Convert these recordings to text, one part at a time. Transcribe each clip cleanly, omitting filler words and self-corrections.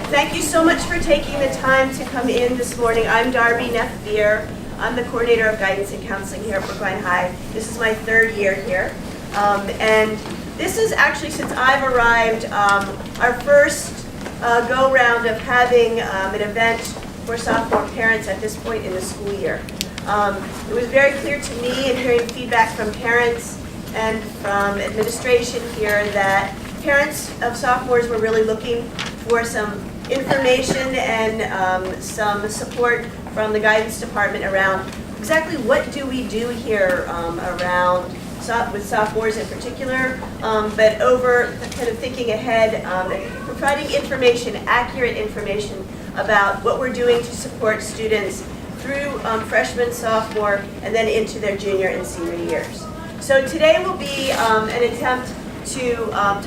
Thank you so much for taking the time to come in this morning. I'm Darby Neff-Beer. I'm the coordinator of guidance and counseling here at Brookline High. This is my third year here. And this is actually, since I've arrived, our first go-round of having an event for sophomore parents at this point in the school year. It was very clear to me in hearing feedback from parents and from administration here that parents of sophomores were really looking for some information and some support from the guidance department around exactly what do we do here around with sophomores in particular, but over kind of thinking ahead, providing information, accurate information about what we're doing to support students through freshman, sophomore, and then into their junior and senior years. So today will be an attempt to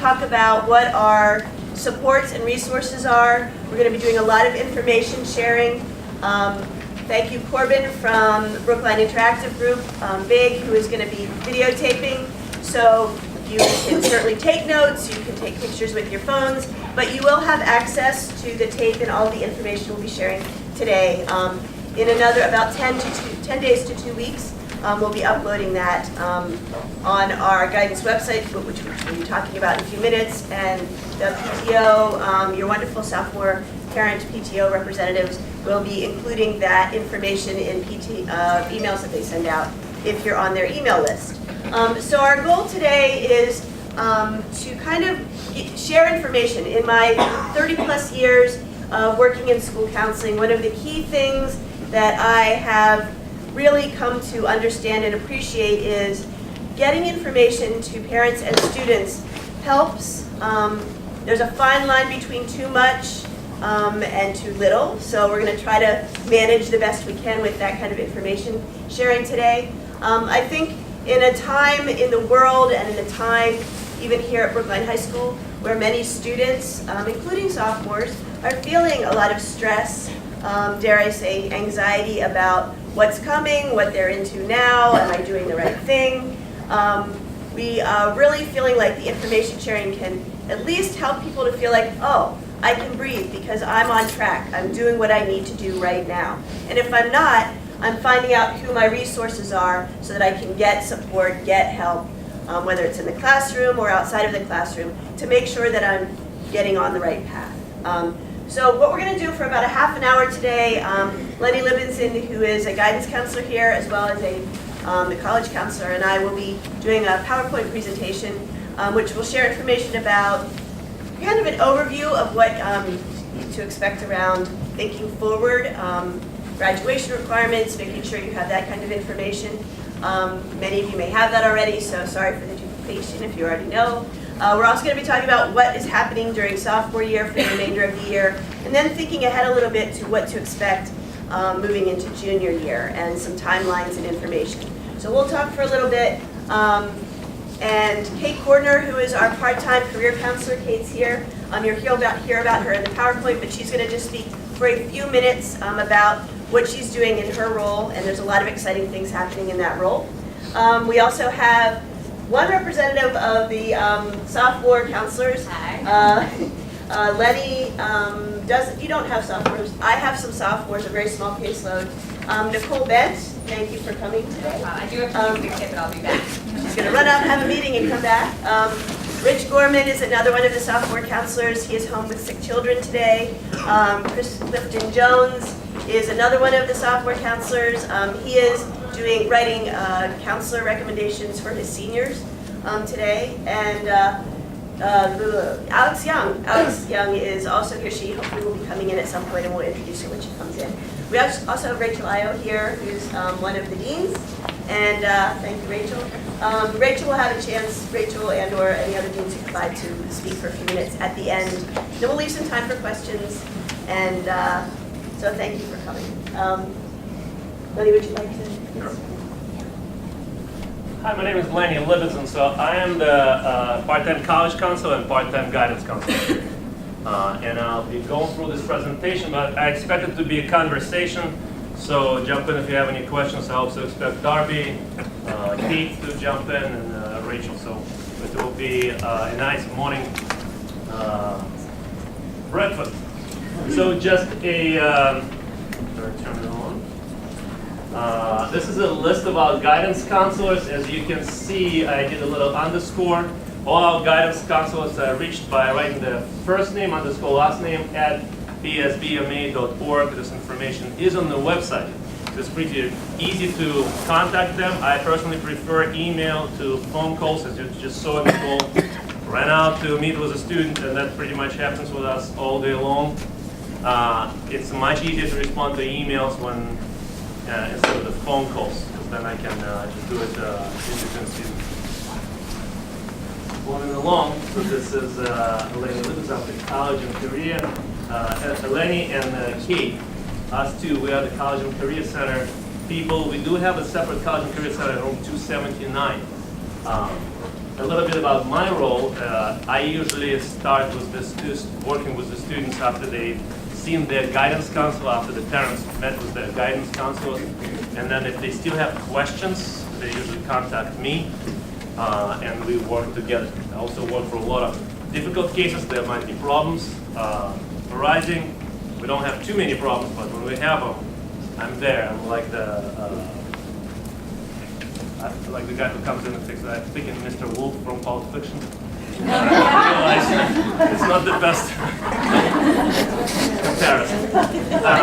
talk about what our supports and resources are. We're going to be doing a lot of information sharing. Thank you, Corbin from Brookline Interactive Group, Big, who is going to be videotaping. So you can certainly take notes, you can take pictures with your phones, but you will have access to the tape and all the information we'll be sharing today. In another about 10 days to 2 weeks, we'll be uploading that on our guidance website, which we'll be talking about in a few minutes, and the PTO, your wonderful sophomore parent PTO representatives will be including that information in emails that they send out if you're on their email list. So our goal today is to kind of share information. In my 30 plus years of working in school counseling, one of the key things that I have really come to understand and appreciate is getting information to parents and students helps. There's a fine line between too much and too little, so we're going to try to manage the best we can with that kind of information sharing today. I think in a time in the world and in a time even here at Brookline High School where many students, including sophomores, are feeling a lot of stress, dare I say anxiety about what's coming, what they're into now, am I doing the right thing? We are really feeling like the information sharing can at least help people to feel like, oh, I can breathe because I'm on track. I'm doing what I need to do right now. And if I'm not, I'm finding out who my resources are so that I can get support, get help, whether it's in the classroom or outside of the classroom, to make sure that I'm getting on the right path. So what we're going to do for about a half an hour today, Lenny Libenson, who is a guidance counselor here, as well as the college counselor, and I will be doing a PowerPoint presentation, which will share information about kind of an overview of what to expect around thinking forward, graduation requirements, making sure you have that kind of information. Many of you may have that already, so sorry for the duplication if you already know. We're also going to be talking about what is happening during sophomore year for the remainder of the year, and then thinking ahead a little bit to what to expect moving into junior year and some timelines and information. So we'll talk for a little bit. And Kate Cordner, who is our part-time career counselor, Kate's here. You'll hear about her in the PowerPoint, but she's going to just speak for a few minutes about what she's doing in her role, and there's a lot of exciting things happening in that role. We also have one representative of the sophomore counselors. Hi. Lenny, you don't have sophomores. I have some sophomores, a very small caseload. Nicole Bent, thank you for coming today. I do have to leave the kid, but I'll be back. She's going to run out and have a meeting and come back. Rich Gorman is another one of the sophomore counselors. He is home with sick children today. Chris Clifton Jones is another one of the sophomore counselors. He is writing counselor recommendations for his seniors today. And Alex Young is also here. She hopefully will be coming in at some point, and we'll introduce her when she comes in. We also have Rachel Io here, who's one of the deans. And thank you, Rachel. Rachel will have a chance, Rachel and or any other deans who provide, to speak for a few minutes at the end. Then we'll leave some time for questions. And so thank you for coming. Lenny, would you like to? Sure. Hi, my name is Lenny Libenson. So I am the part-time college counselor and part-time guidance counselor. And I'll be going through this presentation, but I expect it to be a conversation. So jump in if you have any questions. I also expect Darby, Keith to jump in, and Rachel. So it will be a nice morning breakfast. So just a, turn it on. This is a list of our guidance counselors. As you can see, I did a little underscore. All our guidance counselors are reached by writing the first name underscore last name at psbma.org. This information is on the website. It's pretty easy to contact them. I personally prefer email to phone calls, as you just saw Nicole ran out to meet with a student, and that pretty much happens with us all day long. It's much easier to respond to emails when instead of the phone calls, because then I can just do it as you can see. Moving along, so this is Eleni Lippis of the College and Career. Eleni and Kate, us two, we are the College and Career Center people. We do have a separate College and Career Center in room 279. A little bit about my role. I usually start with working with the students after they've seen their guidance counselor, after the parents met with their guidance counselors. And then if they still have questions, they usually contact me, and we work together. I also work for a lot of difficult cases. There might be problems arising. We don't have too many problems, but when we have them, I'm there. I'm like the guy who comes in and fixes it. I'm thinking Mr. Wolf from Pulp Fiction. I realize it's not the best comparison. I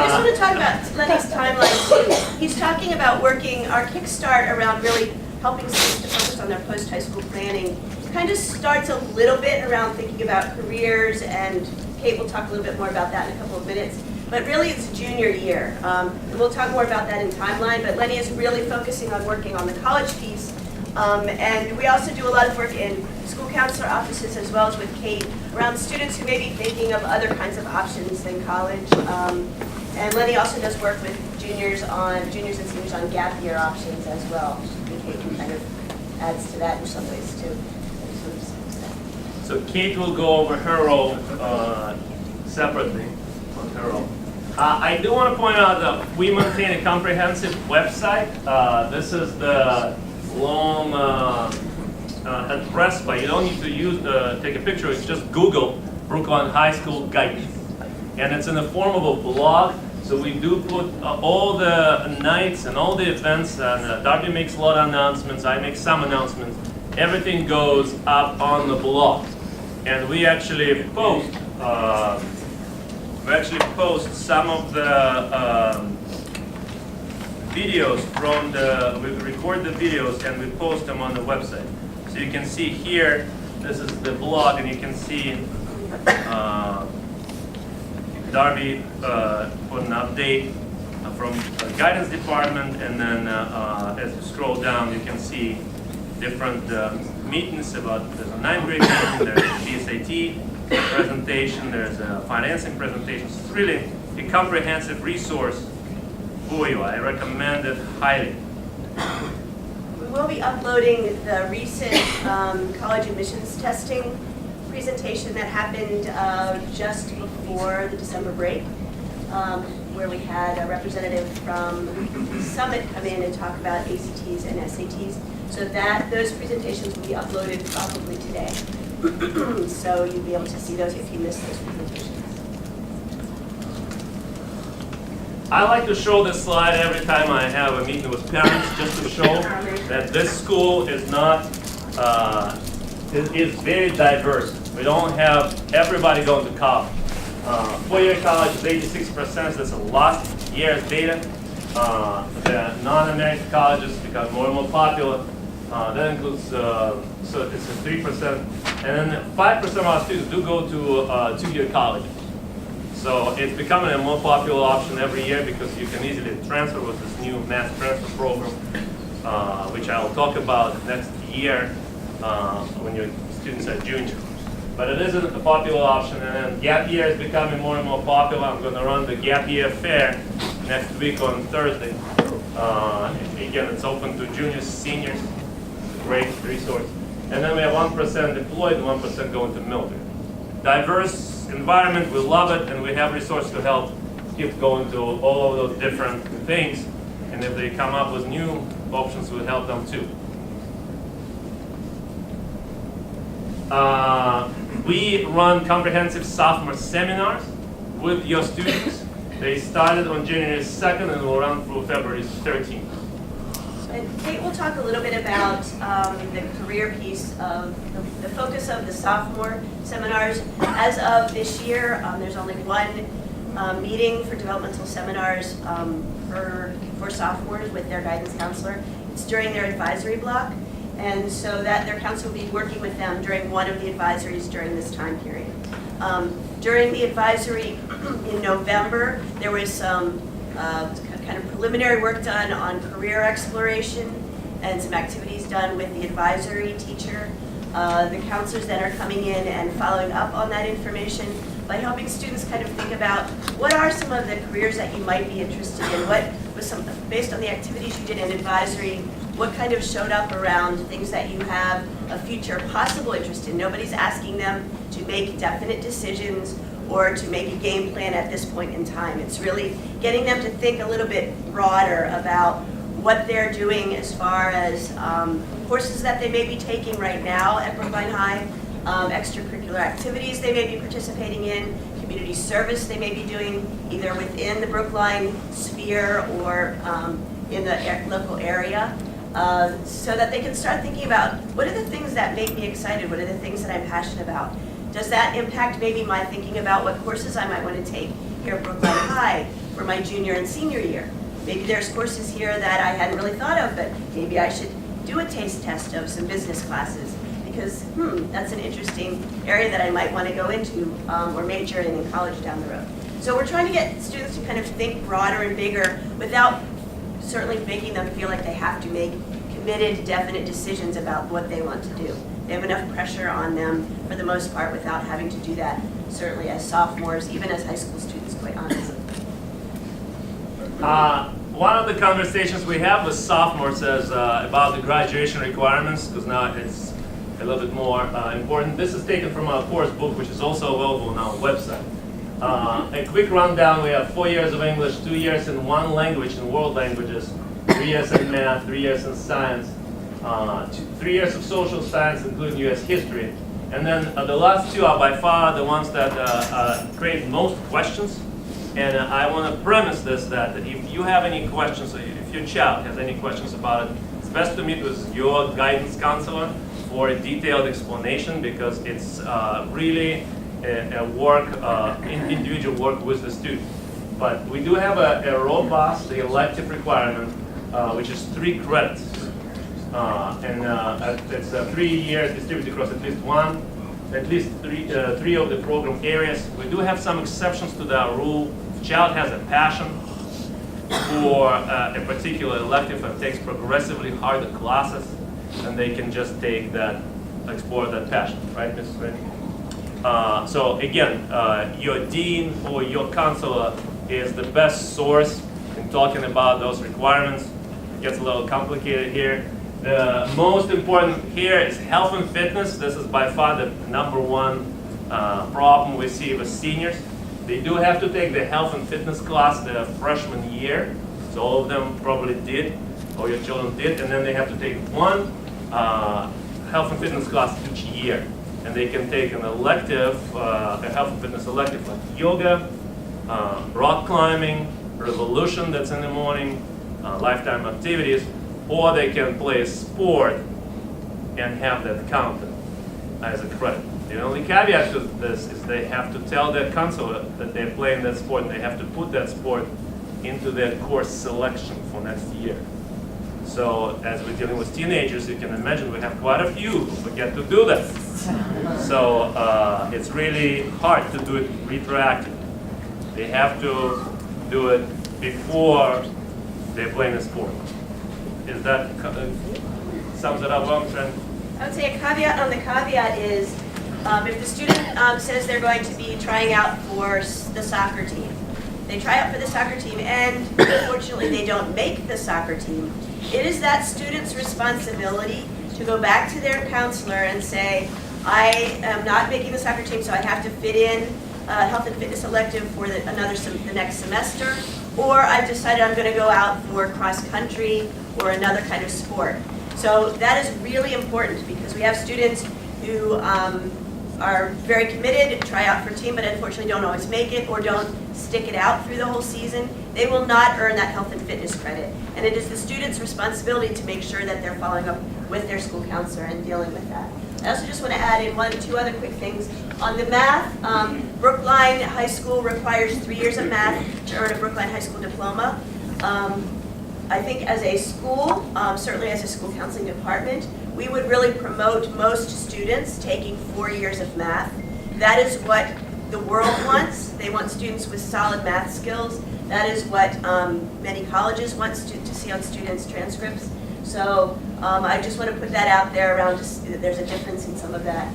just want to talk about Lenny's timeline too. He's talking about working our kickstart around really helping students to focus on their post-high school planning. Kind of starts a little bit around thinking about careers, and Kate will talk a little bit more about that in a couple of minutes. But really, it's junior year. And we'll talk more about that in timeline, but Lenny is really focusing on working on the college piece. And we also do a lot of work in school counselor offices as well as with Kate around students who may be thinking of other kinds of options than college. And Lenny also does work with juniors and seniors on gap year options as well. And Kate kind of adds to that in some ways too. So Kate will go over her role separately on her role. I do want to point out that we maintain a comprehensive website. This is the long address, but you don't need to take a picture. It's just Google Brookline High School Guidance. And it's in the form of a blog. So we do put all the nights and all the events, and Darby makes a lot of announcements, I make some announcements. Everything goes up on the blog. And we actually post some of the videos from we record the videos and we post them on the website. So you can see here, this is the blog, and you can see Darby put an update from the guidance department, and then as you scroll down, you can see different meetings about, there's a 9th grade meeting, there's a PSAT presentation, there's a financing presentation. It's really a comprehensive resource for you. I recommend it highly. We will be uploading the recent college admissions testing presentation that happened just before the December break, where we had a representative from Summit come in and talk about ACTs and SATs. So those presentations will be uploaded probably today. So you'll be able to see those if you missed those presentations. I like to show this slide every time I have a meeting with parents, just to show that this school is not, is very diverse. We don't have everybody going to college. Four-year college is 86%, that's a last year's data. The non-American colleges become more and more popular. That includes, so it's a 3%. And then 5% of our students do go to two-year college. So it's becoming a more popular option every year because you can easily transfer with this new mass transfer program, which I'll talk about next year when your students are junior. But it isn't a popular option, and then gap year is becoming more and more popular. I'm going to run the gap year fair next week on Thursday. Again, it's open to juniors, seniors. Great resource. And then we have 1% deployed and 1% going to military. Diverse environment, we love it, and we have resources to help kids go into all of those different things. And if they come up with new options, we'll help them too. We run comprehensive sophomore seminars. with your students. They started on January 2nd and will run through February 13th. And Kate will talk a little bit about the career piece of the focus of the sophomore seminars. As of this year, there's only one meeting for developmental seminars for sophomores with their guidance counselor. It's during their advisory block, and so that their counselor will be working with them during one of the advisories during this time period. During the advisory in November, there was some kind of preliminary work done on career exploration and some activities done with the advisory teacher. The counselors then are coming in and following up on that information by helping students kind of think about what are some of the careers that you might be interested in, what was some, based on the activities you did in advisory, what kind of showed up around things that you have a future possible interest in. Nobody's asking them to make definite decisions or to make a game plan at this point in time. It's really getting them to think a little bit broader about what they're doing as far as courses that they may be taking right now at Brookline High, extracurricular activities they may be participating in, community service they may be doing either within the Brookline sphere or in the local area, so that they can start thinking about what are the things that make me excited, what are the things that I'm passionate about. Does that impact maybe my thinking about what courses I might want to take here at Brookline High for my junior and senior year? Maybe there's courses here that I hadn't really thought of, but maybe I should do a taste test of some business classes because, that's an interesting area that I might want to go into or major in college down the road. So we're trying to get students to kind of think broader and bigger without certainly making them feel like they have to make committed, definite decisions about what they want to do. They have enough pressure on them for the most part without having to do that, certainly as sophomores, even as high school students, quite honestly. One of the conversations we have with sophomores is about the graduation requirements, because now it's a little bit more important. This is taken from our course book, which is also available on our website. A quick rundown: we have 4 years of English, 2 years in one language in world languages, 3 years in math, 3 years in science, 3 years of social science, including U.S. history. And then the last two are by far the ones that create most questions. And I want to premise this, that if you have any questions, or if your child has any questions about it, it's best to meet with your guidance counselor for a detailed explanation, because it's really a work, individual work with the student. But we do have a robust elective requirement, which is 3 credits. It's 3 years distributed across at least three of the program areas. We do have some exceptions to that rule. If the child has a passion for a particular elective and takes progressively harder classes, then they can just take that, explore that passion, right, Mrs. Reddy? So again, your dean or your counselor is the best source in talking about those requirements. It gets a little complicated here. The most important here is health and fitness. This is by far the #1 problem we see with seniors. They do have to take the health and fitness class their freshman year. So all of them probably did, or your children did, and then they have to take one health and fitness class each year. And they can take an elective, a health and fitness elective like yoga, rock climbing, revolution that's in the morning, lifetime activities, or they can play a sport and have that counted as a credit. The only caveat to this is they have to tell their counselor that they're playing that sport, and they have to put that sport into their course selection for next year. So as we're dealing with teenagers, you can imagine we have quite a few who forget to do that. So it's really hard to do it retroactively. They have to do it before they're playing a sport. Is that sums it up well, Trent? I would say a caveat on the caveat is if the student says they're going to be trying out for the soccer team, they try out for the soccer team and unfortunately they don't make the soccer team, it is that student's responsibility to go back to their counselor and say, I am not making the soccer team, so I have to fit in health and fitness elective for the next semester, or I've decided I'm going to go out for cross country or another kind of sport. So that is really important because we have students who are very committed, try out for team, but unfortunately don't always make it or don't stick it out through the whole season, they will not earn that health and fitness credit. And it is the student's responsibility to make sure that they're following up with their school counselor and dealing with that. I also just want to add in two other quick things. On the math, Brookline High School requires 3 years of math to earn a Brookline High School diploma. I think as a school, certainly as a school counseling department, we would really promote most students taking 4 years of math. That is what the world wants. They want students with solid math skills. That is what many colleges want to see on students' transcripts. So I just want to put that out there around, just, there's a difference in some of that.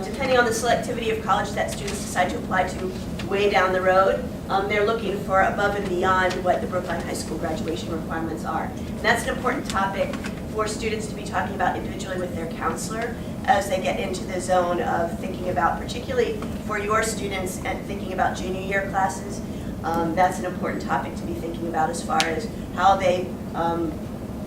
Depending on the selectivity of college that students decide to apply to way down the road, they're looking for above and beyond what the Brookline High School graduation requirements are. And that's an important topic for students to be talking about individually with their counselor as they get into the zone of thinking about, particularly for your students and thinking about junior year classes. That's an important topic to be thinking about as far as how they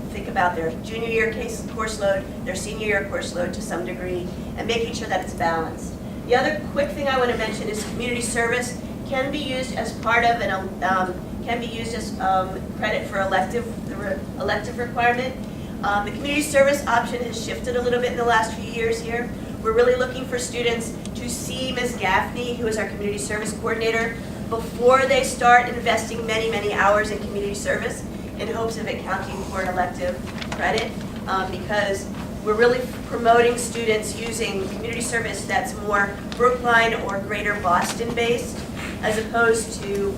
think about their junior year course load, their senior year course load to some degree, and making sure that it's balanced. The other quick thing I want to mention is community service can be used as part of can be used as credit for the elective requirement. The community service option has shifted a little bit in the last few years here. We're really looking for students to see Ms. Gaffney, who is our community service coordinator, before they start investing many, many hours in community service in hopes of it counting for an elective credit, because we're really promoting students using community service that's more Brookline or Greater Boston based, as opposed to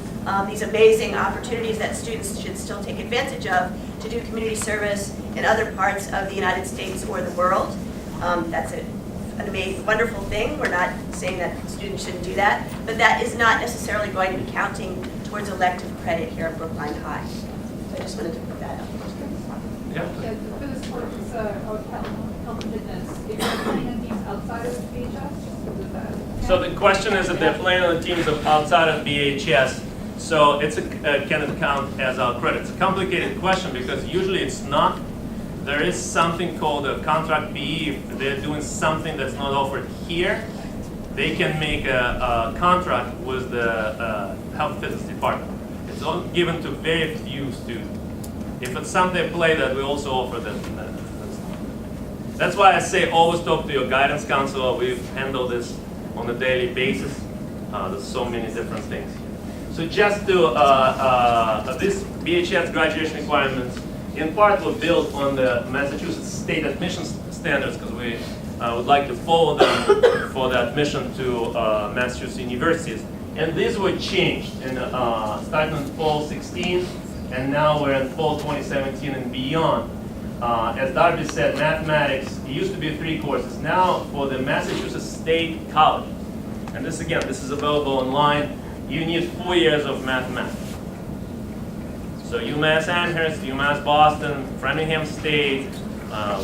these amazing opportunities that students should still take advantage of to do community service in other parts of the United States or the world. That's an amazing, wonderful thing. We're not saying that students shouldn't do that, but that is not necessarily going to be counting towards elective credit here at Brookline High. So I just wanted to put that up. Yeah. For the sports of health and fitness, if you're playing on teams outside of BHS, So the question is if they're playing on the teams outside of BHS, so can it count as our credit? It's a complicated question because usually it's not. There is something called a contract PE. If they're doing something that's not offered here, they can make a contract with the health fitness department. It's all given to very few students. If it's something they play that we also offer them. That's why I say always talk to your guidance counselor. We handle this on a daily basis. There's so many different things. So just to, this BHS graduation requirements in part were built on the Massachusetts state admissions standards because we would like to follow them for the admission to Massachusetts universities. And these were changed in, starting in fall 16, and now we're in fall 2017 and beyond. As Darby said, mathematics, it used to be 3 courses. Now for the Massachusetts State College, and this again, this is available online, you need 4 years of mathematics. So UMass Amherst, UMass Boston, Framingham State,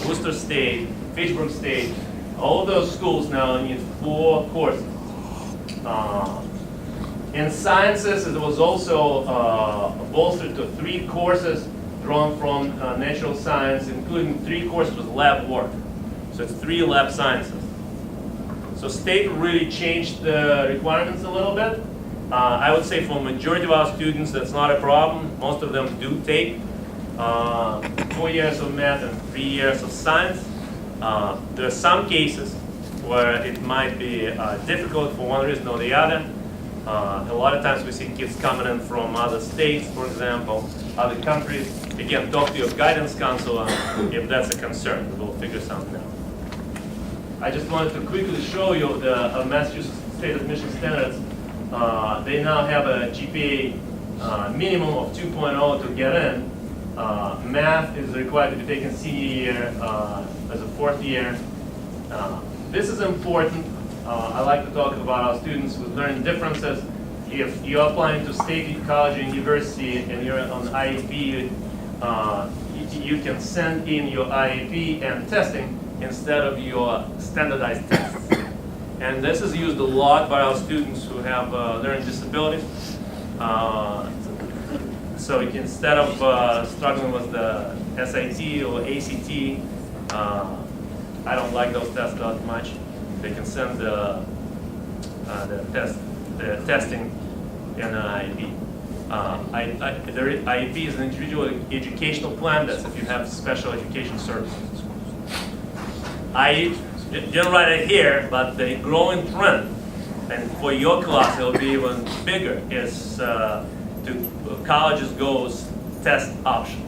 Worcester State, Fitchburg State, all those schools now need 4 courses. In sciences, it was also bolstered to 3 courses drawn from natural science, including 3 courses with lab work. So it's 3 lab sciences. So state really changed the requirements a little bit. I would say for a majority of our students, that's not a problem. Most of them do take 4 years of math and 3 years of science. There are some cases where it might be difficult for one reason or the other. A lot of times we see kids coming in from other states, for example, other countries. Again, talk to your guidance counselor if that's a concern. We'll figure something out. I just wanted to quickly show you the Massachusetts state admission standards. They now have a GPA minimum of 2.0 to get in. Math is required to be taken senior year as a 4th year. This is important. I like to talk about our students with learning differences. If you're applying to state college or university and you're on IEP, you can send in your IEP and testing instead of your standardized tests. And this is used a lot by our students who have learning disabilities. So instead of struggling with the SAT or ACT, I don't like those tests that much. They can send the the testing in an IEP. The IEP is an individual educational plan. That's if you have special education services in schools. I didn't write it here, but the growing trend, and for your class it'll be even bigger, is to colleges goes test optional.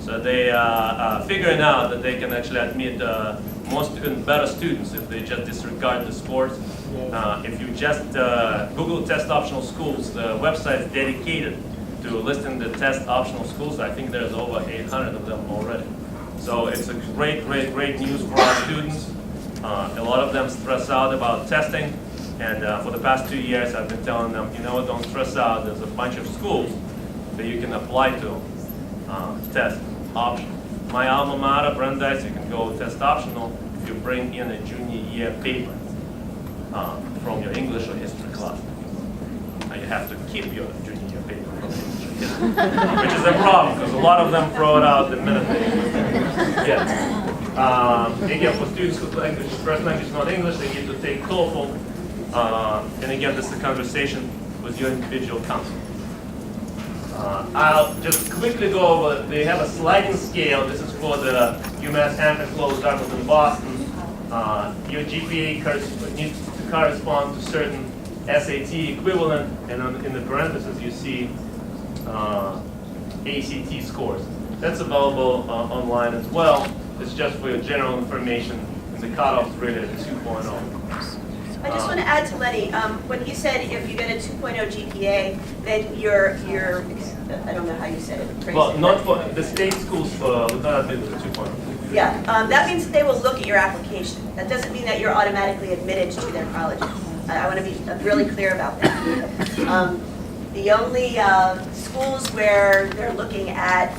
So they figuring out that they can actually admit more better students if they just disregard the scores. If you just Google test optional schools, the website is dedicated to listing the test optional schools. I think there's over 800 of them already. So it's a great news for our students. A lot of them stress out about testing, and for the past 2 years I've been telling them, you know what, don't stress out. There's a bunch of schools that you can apply to test optional. My alma mater, Brandeis, you can go test optional if you bring in a junior year paper from your English or history class. Now you have to keep your junior year paper from English or history, which is a problem because a lot of them throw it out the minute they get it. Again, for students whose first language is not English, they need to take TOEFL. And again, this is a conversation with your individual counselor. I'll just quickly go over, they have a sliding scale. This is for the UMass Hampton, Close, Dartmouth, and Boston. Your GPA needs to correspond to certain SAT equivalent, and in the parentheses you see ACT scores. That's available online as well. It's just for your general information, and the cutoff is really at 2.0. I just want to add to Lenny, when he said if you get a 2.0 GPA, then you're, I don't know how you said it. Well, not for the state schools would not admit to 2.0. Yeah, that means that they will look at your application. That doesn't mean that you're automatically admitted to their colleges. I want to be really clear about that. The only schools where they're looking at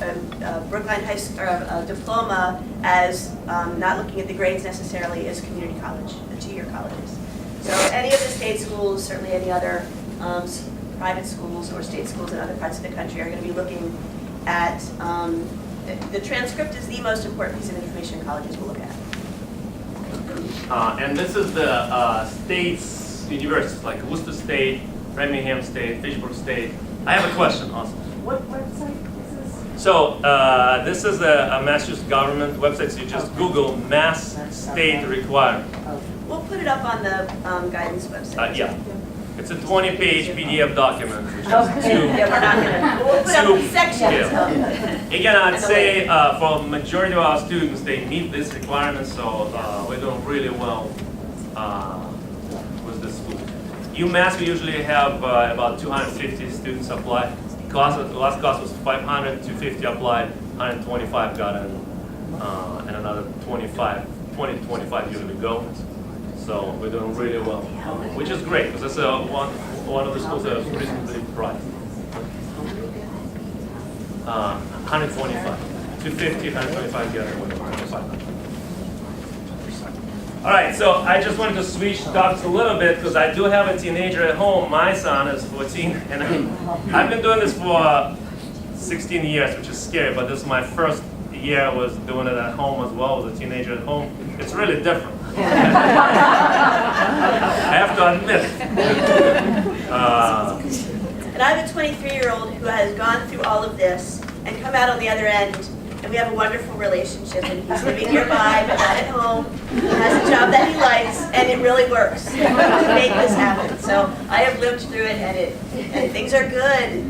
Brookline High School diploma as not looking at the grades necessarily is community college, the two-year colleges. So any of the state schools, certainly any other private schools or state schools in other parts of the country are going to be looking at, the transcript is the most important piece of information colleges will look at. And this is the state's universities, like Worcester State, Framingham State, Fitchburg State. I have a question also. What website is this? So this is a Massachusetts government website, so you just Google Mass State Requirement. We'll put it up on the guidance website. Yeah. It's a 20-page PDF document, which is Yeah, we're not gonna, we'll put up sections of it. Again, I'd say for the majority of our students, they meet this requirement, so we're doing really well with this school. UMass, we usually have about 250 students apply. The last class was 500, 250 applied, 125 got in, and another 20 to 25 usually go. So we're doing really well, which is great, because it's one of the schools that is reasonably priced. 125, 250, 125, the other one, 25. All right, so I just wanted to switch topics a little bit, because I do have a teenager at home. My son is 14, and I've been doing this for 16 years, which is scary, but this is my first year I was doing it at home as well, as a teenager at home. It's really different. I have to admit. And I have a 23-year-old who has gone through all of this and come out on the other end, and we have a wonderful relationship, and he's living nearby but not at home. He has a job that he likes, and it really works to make this happen. So I have lived through it, and things are good.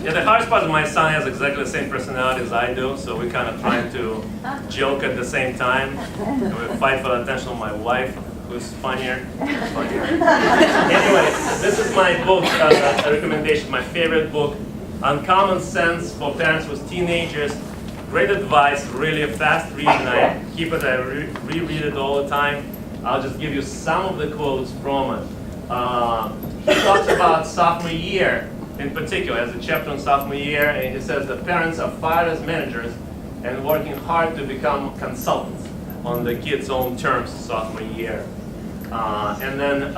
Yeah, the hardest part is my son has exactly the same personality as I do, so we're kind of trying to joke at the same time. And we fight for the attention of my wife, who's funnier. Anyway, this is my book, a recommendation, my favorite book, Uncommon Sense for Parents with Teenagers. Great advice, really a fast read, and I keep it, I reread it all the time. I'll just give you some of the quotes from it. He talks about sophomore year in particular, as a chapter on sophomore year, and he says the parents are fired as managers and working hard to become consultants on the kids' own terms sophomore year. And then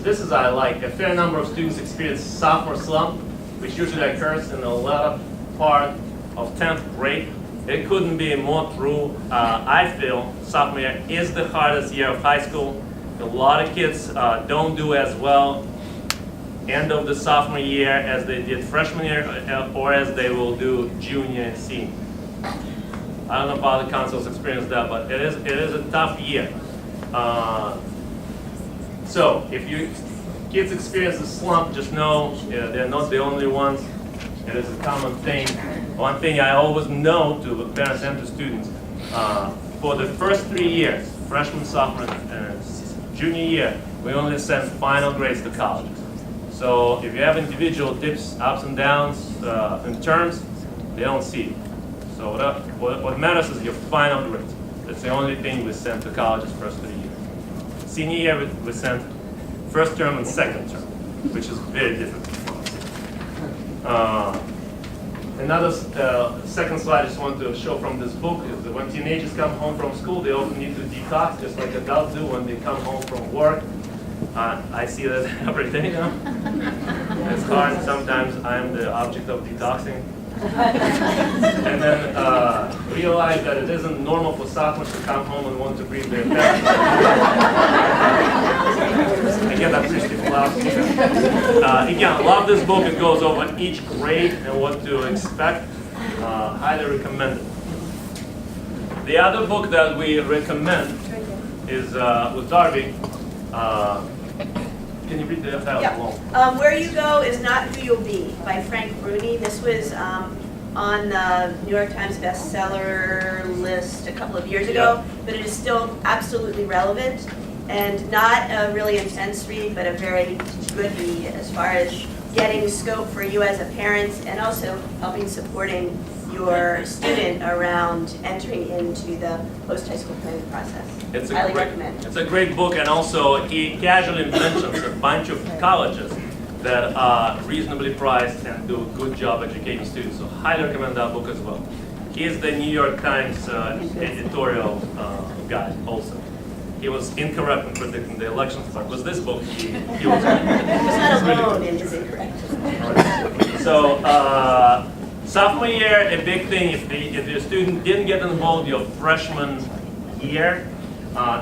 this is I like, a fair number of students experience sophomore slump, which usually occurs in the latter part of 10th grade. It couldn't be more true. I feel sophomore year is the hardest year of high school. A lot of kids don't do as well end of the sophomore year as they did freshman year or as they will do junior and senior. I don't know if other councils experience that, but it is a tough year. So if you kids experience a slump, just know they're not the only ones. It is a common thing. One thing I always know to parents and to students, for the first 3 years, freshman, sophomore, and junior year, we only send final grades to college. So if you have individual dips, ups and downs in terms, they don't see it. So what matters is your final grades. That's the only thing we send to college's first 3 years. Senior year, we send first term and second term, which is very different for us. Another second slide I just want to show from this book is that when teenagers come home from school, they often need to detox, just like adults do when they come home from work. I see that every day now. It's hard. Sometimes I'm the object of detoxing. And then realize that it isn't normal for sophomores to come home and want to breathe their parents. Again, that's just again, love this book. It goes over each grade and what to expect. Highly recommend it. The other book that we recommend is with Darby. Can you read the title? Yeah. Where You Go Is Not Who You'll Be by Frank Bruni. This was on the New York Times bestseller list a couple of years ago, but it is still absolutely relevant and not a really intense read, but a very good read as far as getting scope for you as a parent and also helping supporting your student around entering into the post-high school planning process. Highly recommend. It's a great book, and also he casually mentions a bunch of colleges that are reasonably priced and do a good job educating students. So highly recommend that book as well. He is the New York Times editorial guy also. He was incorrect in predicting the elections, but with this book, he was right. He's not alone in his incorrectness. So, sophomore year, a big thing, if your student didn't get involved your freshman year,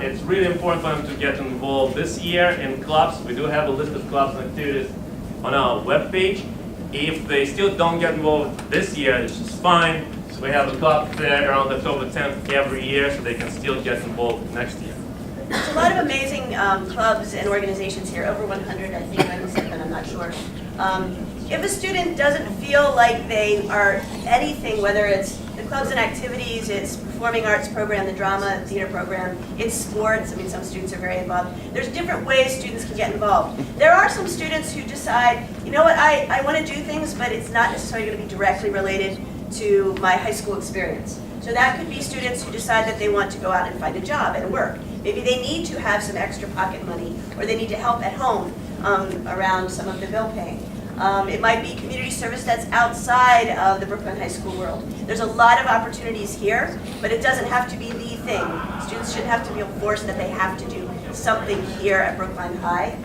it's really important for them to get involved this year in clubs. We do have a list of clubs and activities on our webpage. If they still don't get involved this year, it's just fine. So we have a club fair around October 10th every year, so they can still get involved next year. There's a lot of amazing clubs and organizations here, over 100 I think, 97, I'm not sure. If a student doesn't feel like they are anything, whether it's the clubs and activities, it's performing arts program, the drama theater program, it's sports, I mean some students are very involved. There's different ways students can get involved. There are some students who decide, you know what, I want to do things, but it's not necessarily going to be directly related to my high school experience. So that could be students who decide that they want to go out and find a job and work. Maybe they need to have some extra pocket money, or they need to help at home around some of the bill paying. It might be community service that's outside of the Brooklyn High School world. There's a lot of opportunities here, but it doesn't have to be the thing. Students shouldn't have to feel forced that they have to do something here at Brookline High.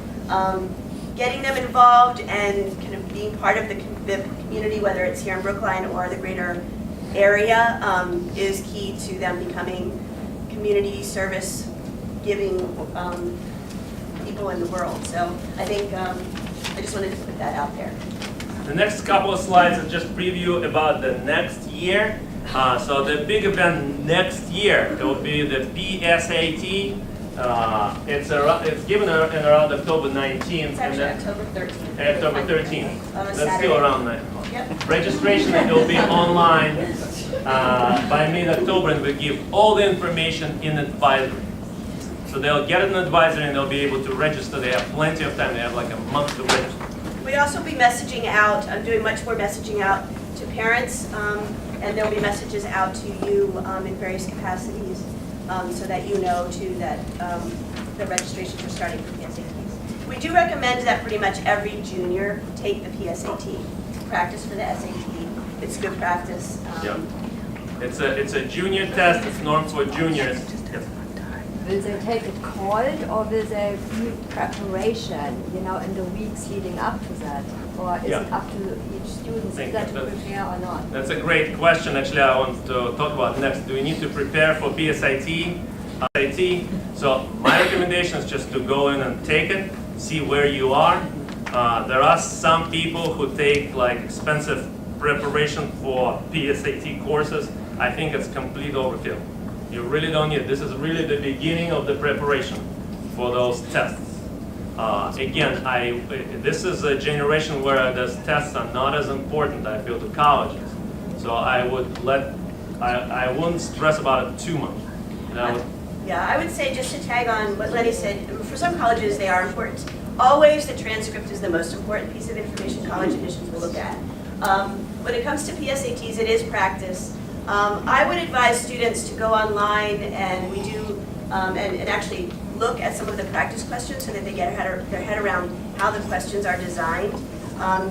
Getting them involved and kind of being part of the community, whether it's here in Brookline or the greater area, is key to them becoming community service giving people in the world. So I think I just wanted to put that out there. The next couple of slides are just preview about the next year. So the big event next year, it will be the PSAT. It's given in around October 19th. It's actually October 13th. October 13th. On a That's Saturday. still around there. Yep. Registration will be online by mid-October, and we give all the information in advisory. So they'll get an advisor and they'll be able to register. They have plenty of time. They have like a month to register. We also be messaging out. I'm doing much more messaging out to parents, and there'll be messages out to you in various capacities, so that you know too that the registrations are starting for PSATs. We do recommend that pretty much every junior take the PSAT, practice for the SAT. It's good practice. Yeah. It's a junior test. It's normed for juniors. Yes. Will they take it cold, or will they do preparation, in the weeks leading up to that? Or is it up to each student to prepare or not? That's a great question. Actually, I want to talk about next. Do we need to prepare for PSAT? SAT. So my recommendation is just to go in and take it, see where you are. There are some people who take like expensive preparation for PSAT courses. I think it's complete overkill. You really don't need it. This is really the beginning of the preparation for those tests. Again, this is a generation where those tests are not as important, I feel, to colleges. So I wouldn't stress about it too much. Yeah, I would say, just to tag on what Lenny said, for some colleges they are important. Always the transcript is the most important piece of information college admissions will look at. When it comes to PSATs, it is practice. I would advise students to go online and we do and actually look at some of the practice questions so that they get their head around how the questions are designed.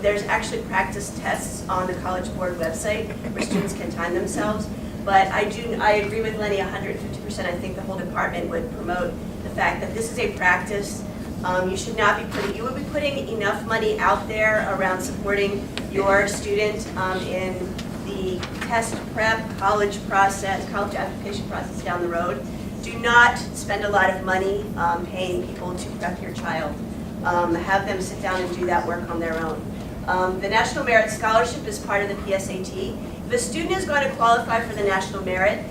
There's actually practice tests on the College Board website where students can time themselves. But I agree with Lenny 150%. I think the whole department would promote the fact that this is a practice. You would be putting enough money out there around supporting your student in the test prep, college application process down the road. Do not spend a lot of money paying people to prep your child. Have them sit down and do that work on their own. The National Merit Scholarship is part of the PSAT. If a student is going to qualify for the National Merit,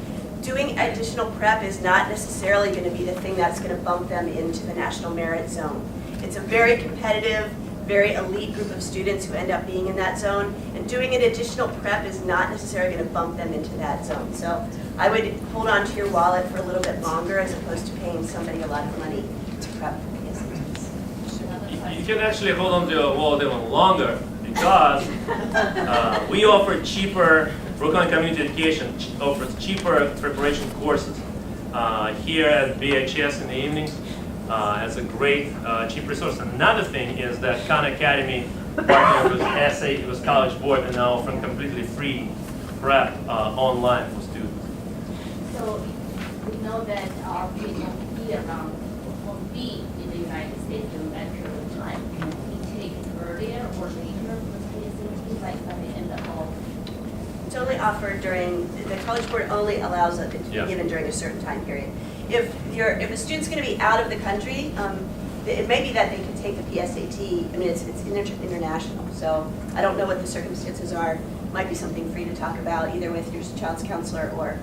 doing additional prep is not necessarily going to be the thing that's going to bump them into the National Merit zone. It's a very competitive, very elite group of students who end up being in that zone, and doing an additional prep is not necessarily going to bump them into that zone. So I would hold on to your wallet for a little bit longer as opposed to paying somebody a lot of money to prep for the PSATs. You can actually hold on to your wallet even longer because we offer cheaper, Brookline Community Education offers cheaper preparation courses here at BHS in the evenings. As a great cheap resource. Another thing is that Khan Academy partnered with College Board and now offering completely free prep online for students. So we know that we won't be around, won't be in the United States during that period of time. Can we take it earlier or later for PSAT, like by the end of? It's only offered the College Board only allows it to be given during a certain time period. If a student's going to be out of the country, it may be that they can take the PSAT. I mean, it's international, so I don't know what the circumstances are. Might be something for you to talk about either with your child's counselor or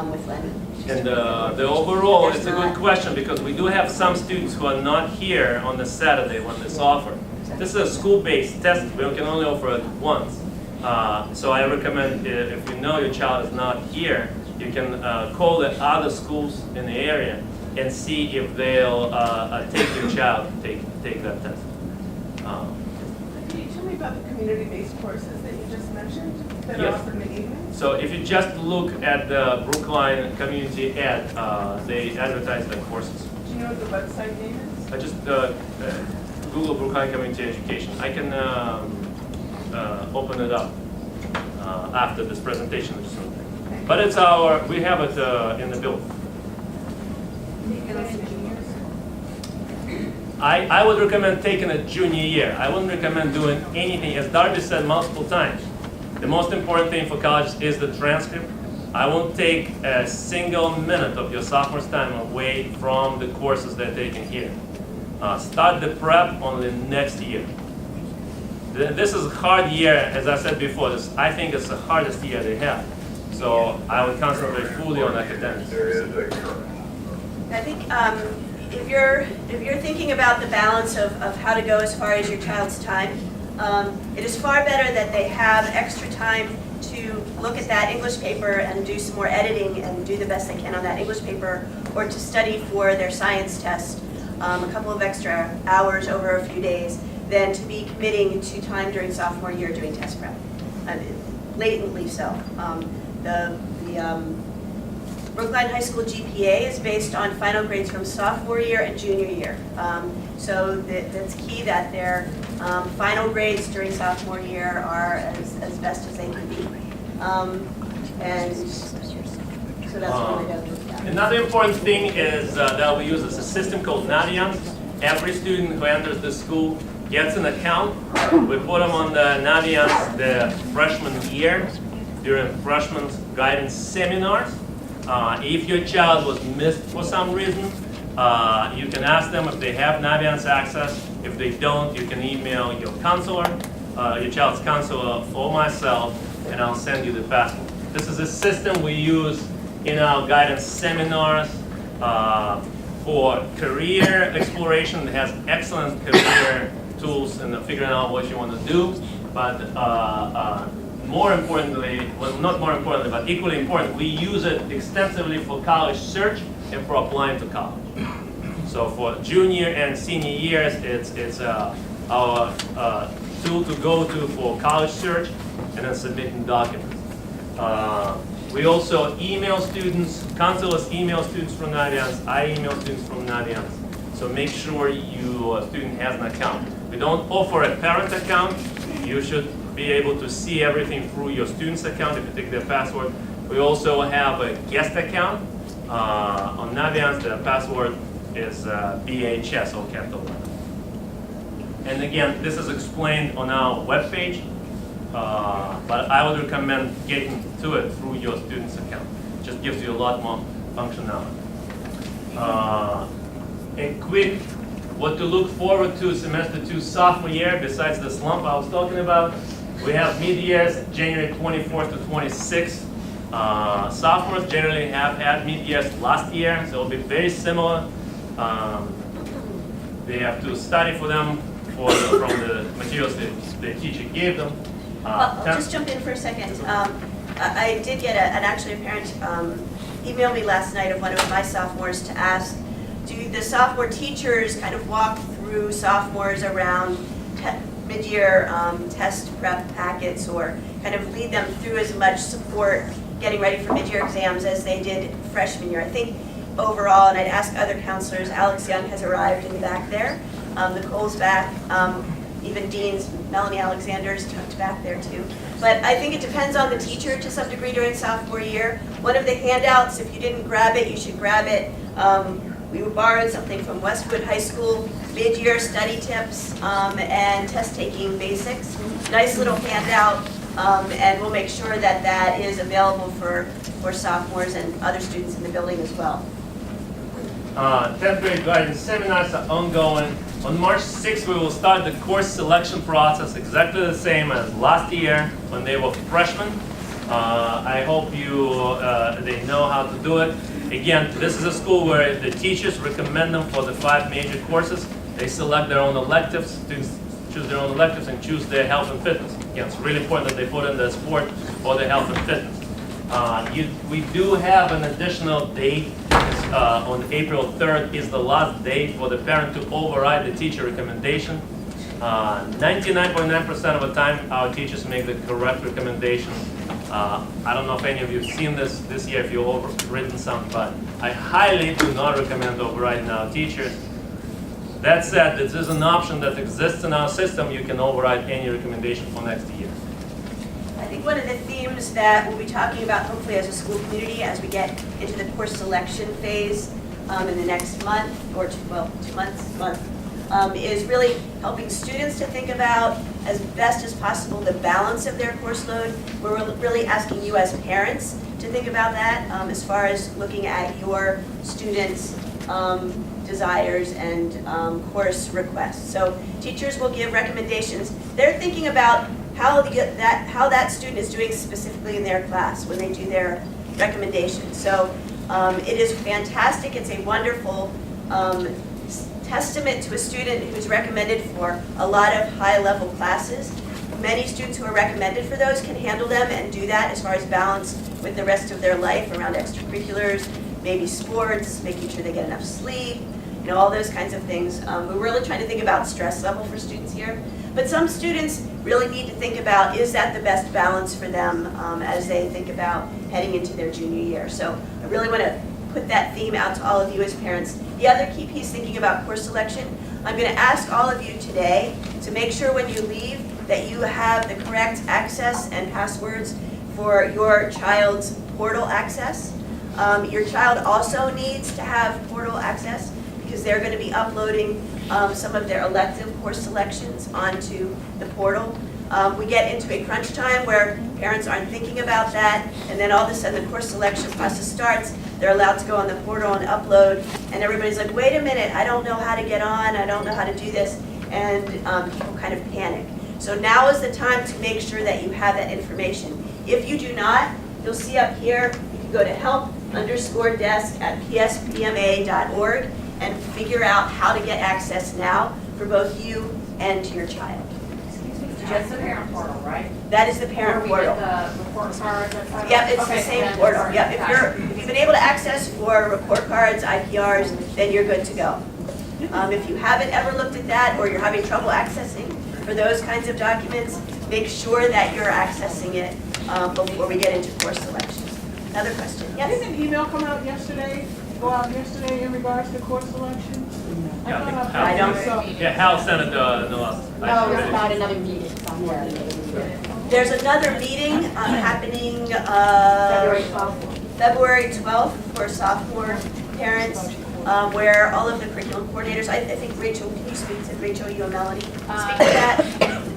with Lenny. And the overall, it's a good question because we do have some students who are not here on the Saturday when this offer. This is a school-based test. We can only offer it once. So I recommend if you know your child is not here, you can call the other schools in the area and see if they'll take your child to take that test. Can you tell me about the community-based courses that you just mentioned that are offered in the evening? So if you just look at the Brookline community ad, they advertise the courses. Do you know what the website name is? I just Google Brookline Community Education. I can open it up after this presentation or something. But it's we have it in the building. I would recommend taking a junior year. I wouldn't recommend doing anything. As Darby said multiple times, the most important thing for college is the transcript. I won't take a single minute of your sophomore's time away from the courses they're taking here. Start the prep on the next year. This is a hard year, as I said before. I think it's the hardest year they have. So I would concentrate fully on academics. I think if you're thinking about the balance of how to go as far as your child's time, it is far better that they have extra time to look at that English paper and do some more editing and do the best they can on that English paper, or to study for their science test a couple of extra hours over a few days, than to be committing to time during sophomore year doing test prep. Blatantly so. The Brookline High School GPA is based on final grades from sophomore year and junior year. So that's key that their final grades during sophomore year are as best as they can be. And so that's what we do. Another important thing is that we use a system called Naviance. Every student who enters the school gets an account. We put them on the Naviance the freshman year during freshman guidance seminars. If your child was missed for some reason, you can ask them if they have Naviance access. If they don't, you can email your counselor, your child's counselor, or myself, and I'll send you the password. This is a system we use in our guidance seminars for career exploration. It has excellent career tools in figuring out what you want to do, but more importantly, well, not more importantly, but equally important, we use it extensively for college search and for applying to college. So for junior and senior years, it's our tool to go to for college search and then submitting documents. We also email students, counselors email students from Naviance, I email students from Naviance. So make sure your student has an account. We don't offer a parent account. You should be able to see everything through your student's account if you take their password. We also have a guest account on Naviance. The password is BHS, all capital letters. And again, this is explained on our webpage, but I would recommend getting to it through your student's account. It just gives you a lot more functionality. A quick what to look forward to semester 2 sophomore year besides the slump I was talking about. We have mid-years January 24th to 26th. Sophomores generally have had mid-years last year, so it'll be very similar. They have to study for them from the materials the teacher gave them. I'll just jump in for a second. I did get actually a parent emailed me last night of one of my sophomores to ask, do the sophomore teachers kind of walk through sophomores around mid-year test prep packets or kind of lead them through as much support getting ready for mid-year exams as they did freshman year? I think overall, and I'd ask other counselors, Alex Young has arrived in the back there, Nicole's back, even Dean's, Melanie Alexander's tucked back there too. But I think it depends on the teacher to some degree during sophomore year. One of the handouts, if you didn't grab it, you should grab it. We borrowed something from Westwood High School, mid-year study tips and test-taking basics. Nice little handout, and we'll make sure that that is available for sophomores and other students in the building as well. 10th grade guidance seminars are ongoing. On March 6th, we will start the course selection process exactly the same as last year when they were freshmen. I hope they know how to do it. Again, this is a school where the teachers recommend them for the 5 major courses. They select their own electives, students choose their own electives and choose their health and fitness. Again, it's really important that they put in the sport or the health and fitness. We do have an additional date. On April 3rd is the last date for the parent to override the teacher recommendation. 99.9% of the time, our teachers make the correct recommendation. I don't know if any of you have seen this year, if you've overridden some, but I highly do not recommend overriding our teachers. That said, this is an option that exists in our system. You can override any recommendation for next year. I think one of the themes that we'll be talking about hopefully as a school community as we get into the course selection phase in the next month or 2 months, is really helping students to think about as best as possible the balance of their course load. We're really asking you as parents to think about that as far as looking at your students' desires and course requests. So teachers will give recommendations. They're thinking about how that student is doing specifically in their class when they do their recommendations. So it is fantastic. It's a wonderful testament to a student who's recommended for a lot of high-level classes. Many students who are recommended for those can handle them and do that as far as balance with the rest of their life around extracurriculars, maybe sports, making sure they get enough sleep, all those kinds of things. We're really trying to think about stress level for students here. But some students really need to think about, is that the best balance for them as they think about heading into their junior year? So I really want to put that theme out to all of you as parents. The other key piece thinking about course selection, I'm going to ask all of you today to make sure when you leave that you have the correct access and passwords for your child's portal access. Your child also needs to have portal access because they're going to be uploading some of their elective course selections onto the portal. We get into a crunch time where parents aren't thinking about that, and then all of a sudden the course selection process starts. They're allowed to go on the portal and upload, and everybody's like, wait a minute, I don't know how to get on, I don't know how to do this, and people kind of panic. So now is the time to make sure that you have that information. If you do not, you'll see up here, you can go to help_desk@pspma.org and figure out how to get access now for both you and your child. Just the parent portal, right? That is the parent portal. Where we get the report cards, et cetera? Yep, it's Okay, the same then portal. sorry, Yep, got it. if you've been able to access for report cards, IPRs, then you're good to go. If you haven't ever looked at that, or you're having trouble accessing for those kinds of documents, make sure that you're accessing it before we get into course selection. Another question? Yes? Didn't an email come out yesterday, go out yesterday in regards to course selection? Yeah, I think thought I don't- saw- Yeah, Hal sent it the last. No, it's about another meeting somewhere. There's another meeting happening February 12th. February 12th for sophomore parents, where all of the curriculum coordinators, I think Rachel, can you speak to, Rachel, you and Melanie? Speak to that,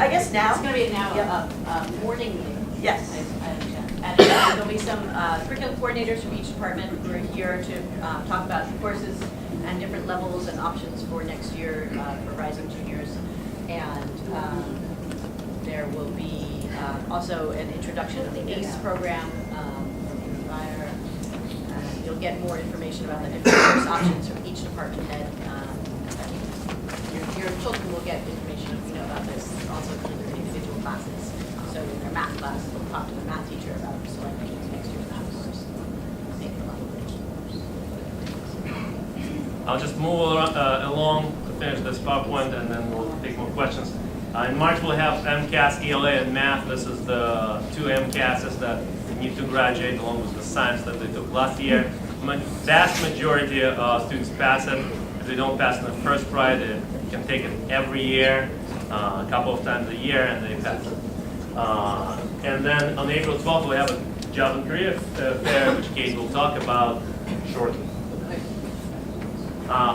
I guess now? It's going to be now Yep. a morning meeting. Yes. I understand. And there'll be some curriculum coordinators from each department who are here to talk about courses and different levels and options for next year for rising juniors. And there will be also an introduction of the ACE program from Fire. You'll get more information about the different course options from each department head. Your children will get information, you know, about this also through their individual classes. So in their math class, they'll talk to the math teacher about selecting next year's math course. I'll just move along to finish this PowerPoint, and then we'll take more questions. In March, we'll have MCAS, ELA, and Math. This is the two MCASs that need to graduate, along with the science that they took last year. Vast majority of students pass it. If they don't pass in the first try, they can take it every year, a couple of times a year, and they pass it. And then on April 12th, we have a job and career fair, which Kate will talk about shortly.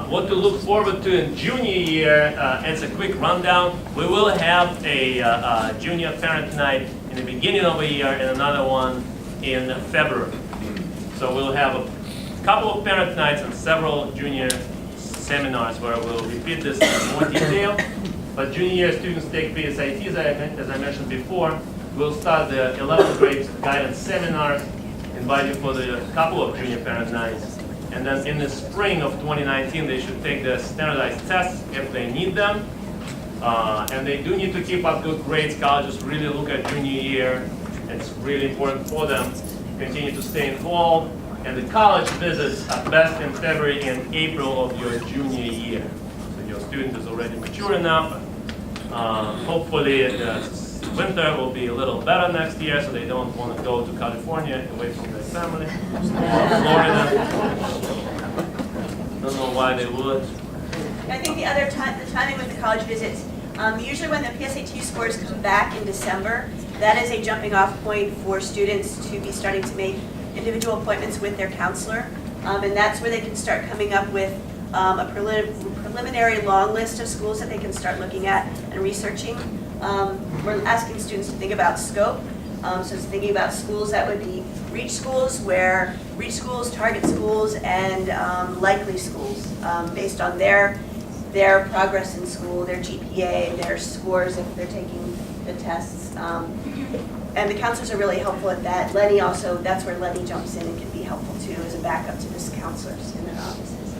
What to look forward to in junior year, as a quick rundown, we will have a junior parent night in the beginning of the year and another one in February. So we'll have a couple of parent nights and several junior seminars where we'll repeat this in more detail. But junior year students take PSATs, as I mentioned before. We'll start the 11th grade guidance seminars, invite you for the couple of junior parent nights. And then in the spring of 2019, they should take the standardized tests if they need them. And they do need to keep up good grades. Colleges really look at junior year. It's really important for them to continue to stay involved. And the college visits are best in February and April of your junior year. So your student is already mature enough. Hopefully the winter will be a little better next year, so they don't want to go to California away from their family. Florida. Don't know why they would. I think the other time, the timing with the college visits, usually when the PSAT scores come back in December, that is a jumping off point for students to be starting to make individual appointments with their counselor. And that's where they can start coming up with a preliminary long list of schools that they can start looking at and researching. We're asking students to think about scope. So it's thinking about schools that would be reach schools, target schools, and likely schools based on their progress in school, their GPA, their scores if they're taking the tests. And the counselors are really helpful at that. Lenny also, that's where Lenny jumps in and can be helpful too as a backup to the counselors in their offices.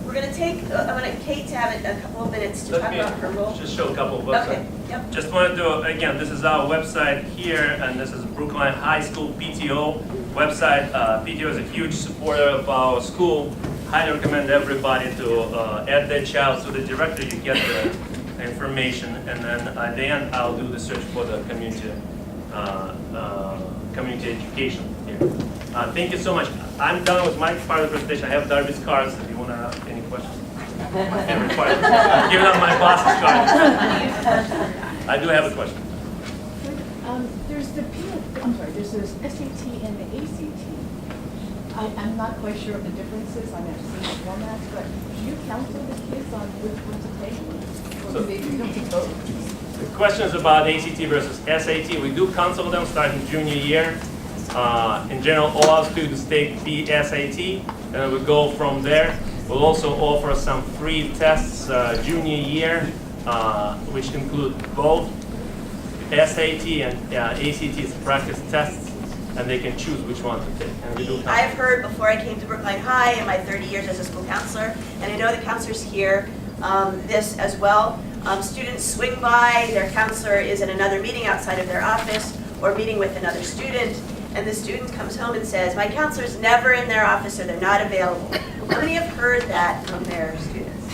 We're going to take, I want Kate to have a couple of minutes to talk about her role. Just show a couple of websites. Okay, yep. Just wanted to, again, this is our website here, and this is Brookline High School PTO website. PTO is a huge supporter of our school. Highly recommend everybody to add their child to the directory. You get the information, and then at the end, I'll do the search for the community education here. Thank you so much. I'm done with my part of the presentation. I have Darby's cards if you want to ask any questions. Every part. I'm giving up my boss's card. I do have a question. There's there's SAT and the ACT. I'm not quite sure of the differences. I mean, I've seen the formats, but do you counsel the kids on which one to take? Or So- maybe you don't take both? The question is about ACT versus SAT. We do counsel them starting junior year. In general, all our students take the SAT, and we go from there. We'll also offer some free tests junior year, which include both SAT and ACT's practice tests, and they can choose which one to take. And we do counsel. I've heard before I came to Brookline High in my 30 years as a school counselor, and I know the counselors here this as well. Students swing by, their counselor is in another meeting outside of their office or meeting with another student, and the student comes home and says, my counselor's never in their office or they're not available. How many have heard that from their students?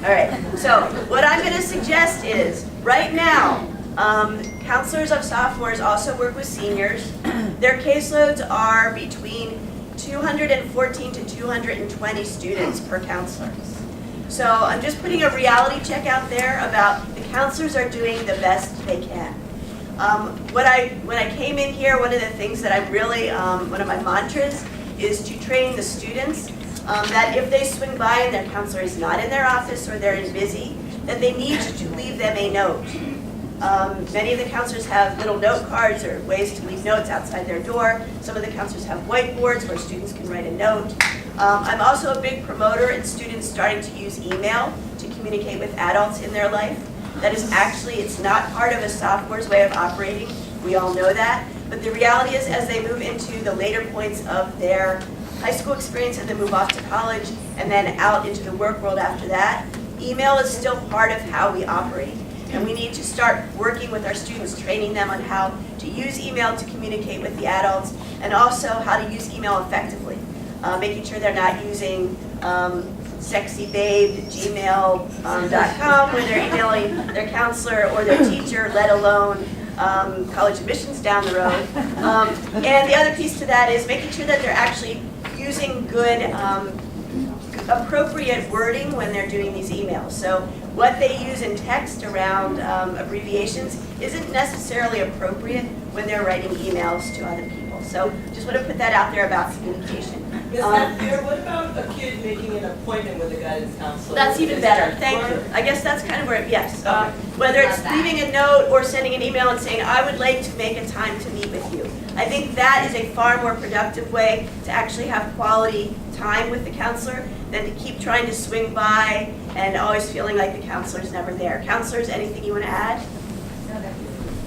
All right, so what I'm going to suggest is, right now, counselors of sophomores also work with seniors. Their caseloads are between 214 to 220 students per counselor. So I'm just putting a reality check out there about the counselors are doing the best they can. When I came in here, one of the things that I'm really, one of my mantras is to train the students that if they swing by and their counselor is not in their office or they're busy, that they need to leave them a note. Many of the counselors have little note cards or ways to leave notes outside their door. Some of the counselors have whiteboards where students can write a note. I'm also a big promoter in students starting to use email to communicate with adults in their life. That is actually, it's not part of a sophomore's way of operating. We all know that. But the reality is, as they move into the later points of their high school experience and then move off to college and then out into the work world after that, email is still part of how we operate. And we need to start working with our students, training them on how to use email to communicate with the adults and also how to use email effectively. Making sure they're not using sexybabe@gmail.com when they're emailing their counselor or their teacher, let alone college admissions down the road. And the other piece to that is making sure that they're actually using good, appropriate wording when they're doing these emails. So what they use in text around abbreviations isn't necessarily appropriate when they're writing emails to other people. So just want to put that out there about communication. Ms. Napier, what about a kid making an appointment with a guidance counselor? That's even better, thank you. I guess that's kind of where, yes. Whether it's leaving a note or sending an email and saying, I would like to make a time to meet with you. I think that is a far more productive way to actually have quality time with the counselor than to keep trying to swing by and always feeling like the counselor's never there. Counselors, anything you want to add?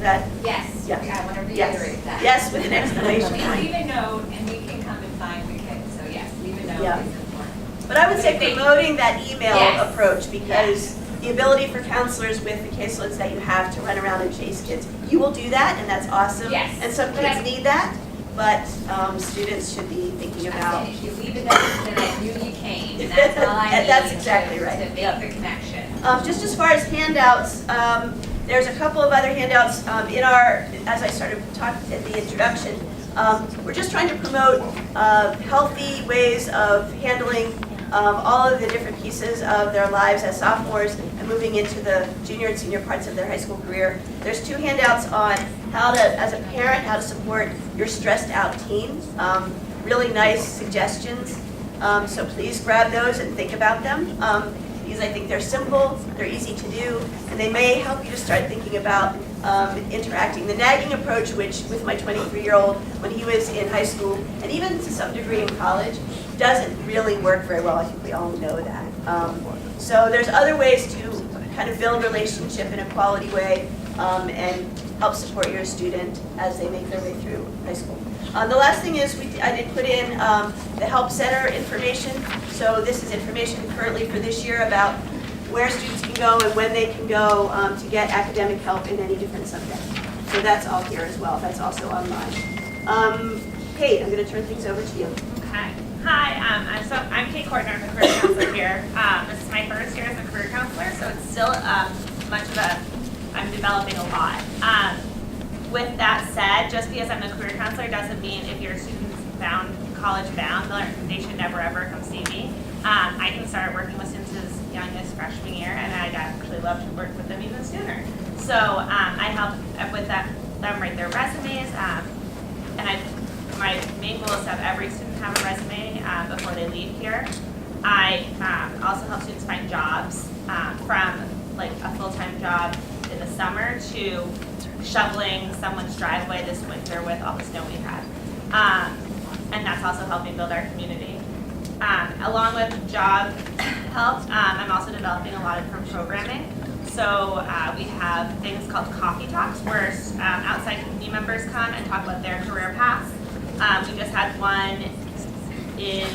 That? Yes, Yes. I want to Yes. reiterate that. Yes, with an exclamation Leave point. a note and we can come and find the kid, so yes, leave a note Yeah. is important. But I would say promoting that email Yes. approach, because the ability for counselors with the caseloads that you have to run around and chase kids, you will do that, and that's awesome. Yes. And some But kids I- need that, but students should be thinking about. If you leave a note, then I knew you came, and that's all I need. That's exactly right. To make the connection. Just as far as handouts, there's a couple of other handouts in our, as I started talking at the introduction, we're just trying to promote healthy ways of handling all of the different pieces of their lives as sophomores and moving into the junior and senior parts of their high school career. There's 2 handouts on how to, as a parent, how to support your stressed out teen. Really nice suggestions. So please grab those and think about them. Because I think they're simple, they're easy to do, and they may help you to start thinking about interacting. The nagging approach, which with my 23-year-old, when he was in high school, and even to some degree in college, doesn't really work very well. I think we all know that. So there's other ways to kind of build relationship in a quality way and help support your student as they make their way through high school. The last thing is I did put in the Help Center information. So this is information currently for this year about where students can go and when they can go to get academic help in any different subject. So that's all here as well. That's also online. Kate, I'm going to turn things over to you. Okay. Hi, I'm Kate Courtner, I'm a career counselor here. This is my first year as a career counselor, so it's still I'm developing a lot. With that said, just because I'm a career counselor doesn't mean if your student's college bound, they should never ever come see me. I can start working with students as young as freshman year, and I'd actually love to work with them even sooner. So I help with them write their resumes, my main goal is to have every student have a resume before they leave here. I also help students find jobs from like a full-time job in the summer to shoveling someone's driveway this winter with all the snow we had. And that's also helping build our community. Along with job help, I'm also developing a lot of different programming. So we have things called coffee talks where outside community members come and talk about their career paths. We just had one in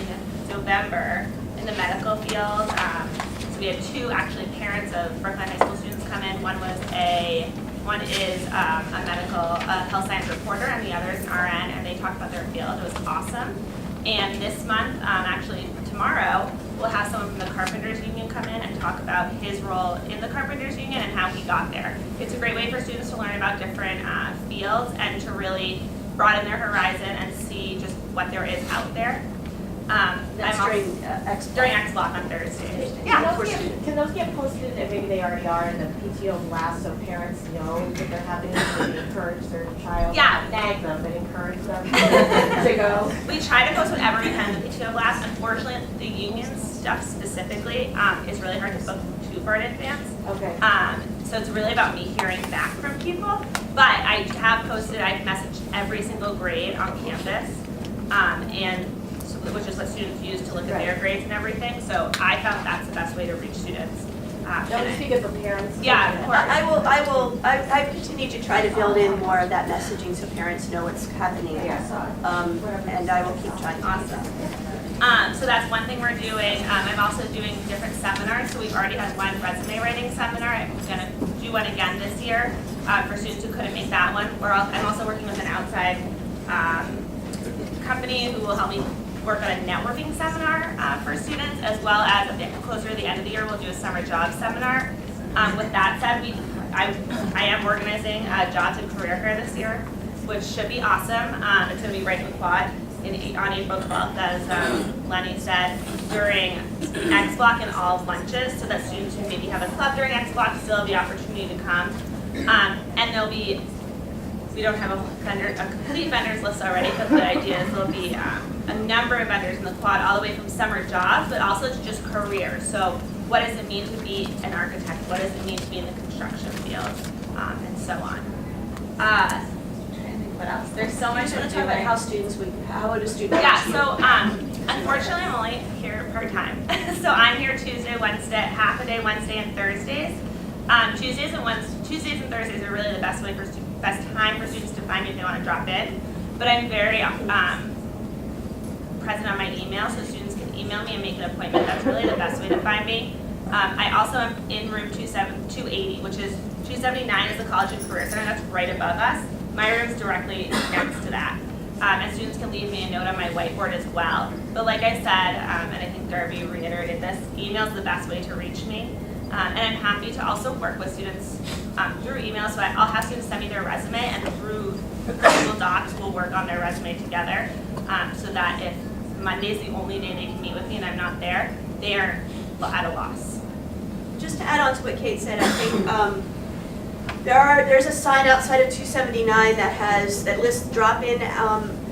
November in the medical field. So we had two actually parents of Brookline High School students come in. One is a health science reporter, and the other is an RN, and they talked about their field. It was awesome. And this month, actually tomorrow, we'll have someone from the Carpenters Union come in and talk about his role in the Carpenters Union and how he got there. It's a great way for students to learn about different fields and to really broaden their horizon and see just what there is out there. That's during X. During X Block on Thursday. Can those get posted, and maybe they already are, in the PTO blast, so parents know that they're having to encourage their child? Yeah. Not nag them, but encourage them to go. We try to post whatever we can in the PTO blast. Unfortunately, the union stuff specifically is really hard to book too far in advance. Okay. So it's really about me hearing back from people. But I have posted, I've messaged every single grade on campus, which is what students use to look at their grades and everything. So I found that's the best way to reach students. Don't speak as the parents. Yeah, of course. I continue to try to build in more of that messaging so parents know what's happening. And I will keep trying. Awesome. So that's one thing we're doing. I'm also doing different seminars. So we've already had one resume writing seminar. I'm going to do one again this year for students who couldn't make that one. I'm also working with an outside company who will help me work on a networking seminar for students, as well as a bit closer to the end of the year, we'll do a summer jobs seminar. With that said, I am organizing jobs and career fair this year, which should be awesome. It's going to be right in the quad on April 12th, as Lenny said, during X Block and all lunches, so that students who maybe have a club during X Block still have the opportunity to come. And there'll be, we don't have a complete vendors list already, but the idea is there'll be a number of vendors in the quad, all the way from summer jobs, but also to just careers. So what does it mean to be an architect? What does it mean to be in the construction field? And so on. What else? There's so much I want to talk about how would a student? Yeah, so unfortunately I'm only here part-time. So I'm here Tuesday, Wednesday, half a day Wednesday and Thursdays. Tuesdays and Thursdays are really the best time for students to find me if they want to drop in. But I'm very present on my email, so students can email me and make an appointment. That's really the best way to find me. I also am in room 280, which is 279 is the College and Career Center. That's right above us. My room's directly next to that. And students can leave me a note on my whiteboard as well. But like I said, and I think Darby reiterated this, email is the best way to reach me. And I'm happy to also work with students through email. So I'll have students send me their resume, and through Google Docs, we'll work on their resume together. So that if Monday's the only day they can meet with me and I'm not there, they are at a loss. Just to add on to what Kate said, I think there's a sign outside of 279 that lists drop-in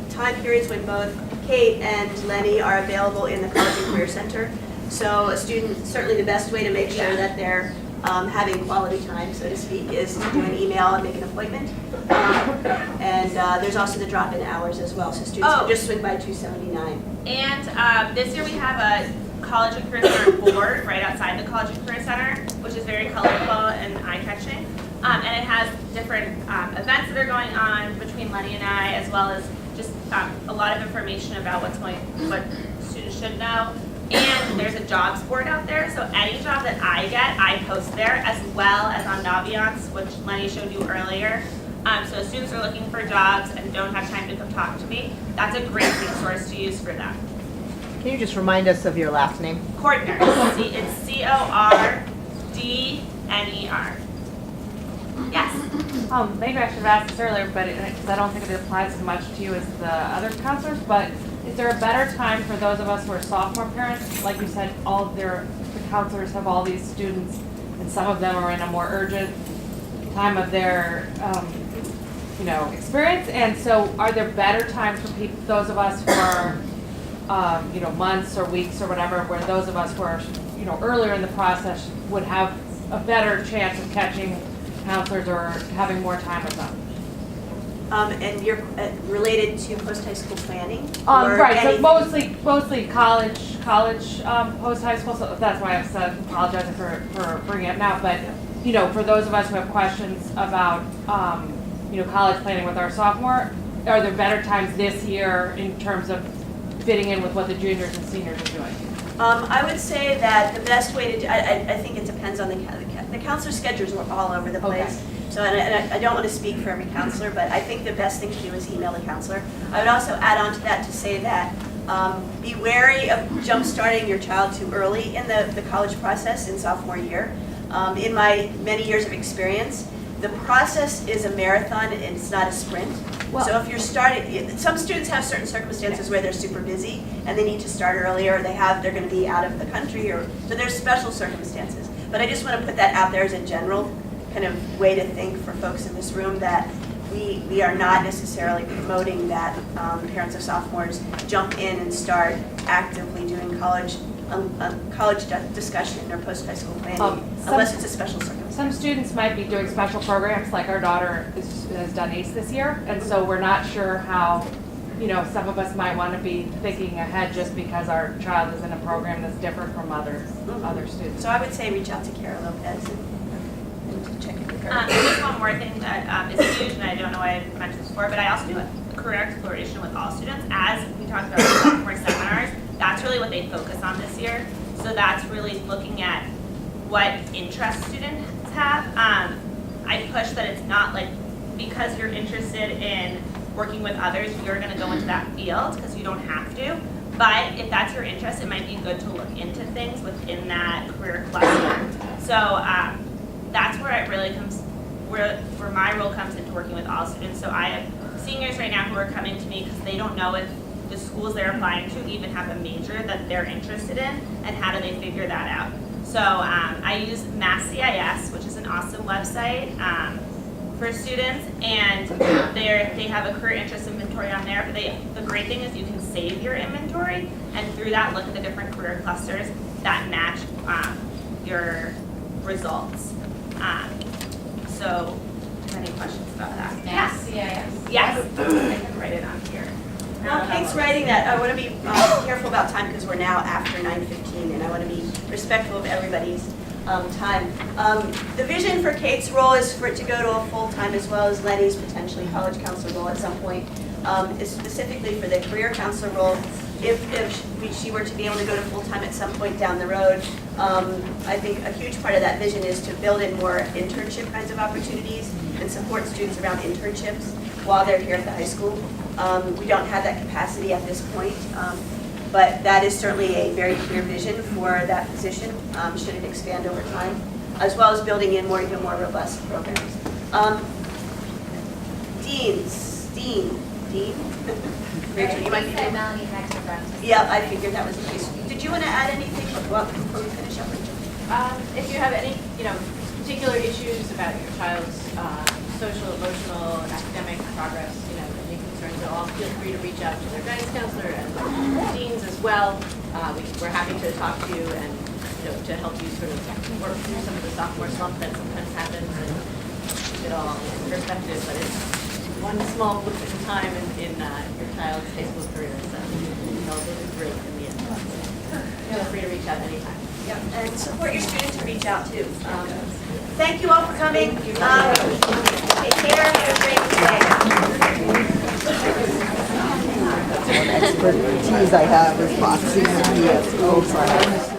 time periods when both Kate and Lenny are available in the College and Career Center. So a student, certainly the best way to make sure that they're having quality time, so to speak, is to do an email and make an appointment. And there's also the drop-in hours as well, so students can just swing by 279. And this year we have a College and Career Center board right outside the College and Career Center, which is very colorful and eye-catching. And it has different events that are going on between Lenny and I, as well as just a lot of information about what students should know. And there's a jobs board out there, so any job that I get, I post there, as well as on Naviance, which Lenny showed you earlier. So if students are looking for jobs and don't have time to come talk to me, that's a great resource to use for them. Can you just remind us of your last name? Cordner, it's C-O-R-D-N-E-R. Yes? Maybe I should have asked this earlier, but because I don't think it applies as much to you as the other counselors, but is there a better time for those of us who are sophomore parents? Like you said, the counselors have all these students, and some of them are in a more urgent time of their, experience. And so, are there better times for those of us who are, months or weeks or whatever, where those of us who are, earlier in the process would have a better chance of catching counselors or having more time with them. And you're related to post-high school planning? Or Right, so anything? mostly college, post-high school, so that's why I'm apologizing for bringing it up now, but, you know, for those of us who have questions about, you know, college planning with our sophomore, are there better times this year in terms of fitting in with what the juniors and seniors are doing? I would say that the best way to do, I think it depends on the counselor schedules are all over the place. Okay. So, and I don't want to speak for every counselor, but I think the best thing to do is email the counselor. I would also add on to that to say that be wary of jump-starting your child too early in the college process in sophomore year. In my many years of experience, the process is a marathon and it's not a sprint. So if you're starting, some students have certain circumstances where they're super busy and they need to start earlier, they're going to be out of the country, or so there's special circumstances. But I just want to put that out there as a general kind of way to think for folks in this room, that we are not necessarily promoting that parents of sophomores jump in and start actively doing college discussion or post-high school planning, unless it's a special circumstance. Some students might be doing special programs, like our daughter has done ACE this year, and so we're not sure how, you know, some of us might want to be thinking ahead just because our child is in a program that's different from other students. So I would say reach out to Kara Lopez and check in with her. Just one more thing that is huge, and I don't know why I mentioned this before, but I also do a career exploration with all students. As we talked about in sophomore seminars, that's really what they focus on this year. So that's really looking at what interests students have. I push that it's not like because you're interested in working with others, you're going to go into that field, because you don't have to. But if that's your interest, it might be good to look into things within that career cluster. So that's where it really comes, where my role comes into working with all students. So I have seniors right now who are coming to me because they don't know if the schools they're applying to even have a major that they're interested in, and how do they figure that out. So I use MassCIS, which is an awesome website for students, and they have a career interest inventory on there. But the great thing is you can save your inventory, and through that look at the different career clusters that match your results. So, do you have any questions about that? MassCIS? Yes, I can write it on here. While Kate's writing that, I want to be careful about time because we're now after 9:15, and I want to be respectful of everybody's time. The vision for Kate's role is for it to go to a full-time, as well as Lenny's potentially college counselor role at some point. Is specifically for the career counselor role. If she were to be able to go to full-time at some point down the road, I think a huge part of that vision is to build in more internship kinds of opportunities and support students around internships while they're here at the high school. We don't have that capacity at this point, but that is certainly a very clear vision for that position, should it expand over time, as well as building in even more robust programs. Dean? Rachel, you might be doing. Melanie next to Brent. Yeah, I figured that was the case. Did you want to add anything before we finish up, Rachel? If you have any, particular issues about your child's social, emotional, and academic progress, any concerns at all, feel free to reach out to their guidance counselor and deans as well. We're happy to talk to you and, to help you sort of work through some of the sophomore slump that sometimes happens and keep it all in perspective. But it's one small blip in time in your child's high school career, so it'll be great in the end. Feel free to reach out anytime. Yep, and support your students to reach out too. Thank you all for coming. Take care. Have a great day. Expertise I have is boxing and PTO.